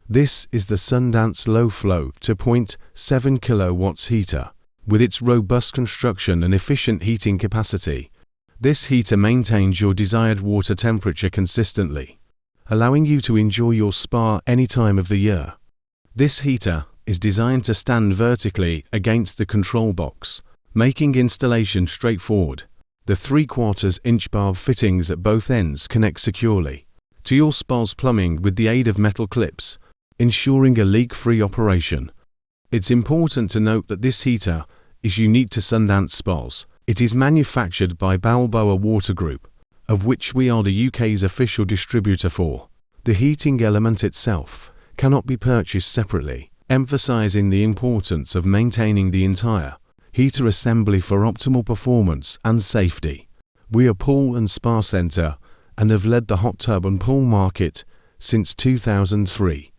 This is the Sundance Low Flo 2.7 kilowatts heater. With its robust construction and efficient heating capacity, this heater maintains your desired water temperature consistently, allowing you to enjoy your spa any time of the year. This heater is designed to stand vertically against the control box, making installation straightforward. The 3/4-inch barb fittings at both ends connect securely to your spa's plumbing with the aid of metal clips, ensuring a leak-free operation. It's important to note that this heater is unique to Sundance Spas. It is manufactured by Balboa Water Group, of which we are the UK's official distributor for. The heating element itself cannot be purchased separately, emphasizing the importance of maintaining the entire heater assembly for optimal performance and safety. We are pool and spa center and have led the hot tub and pool market since 2003.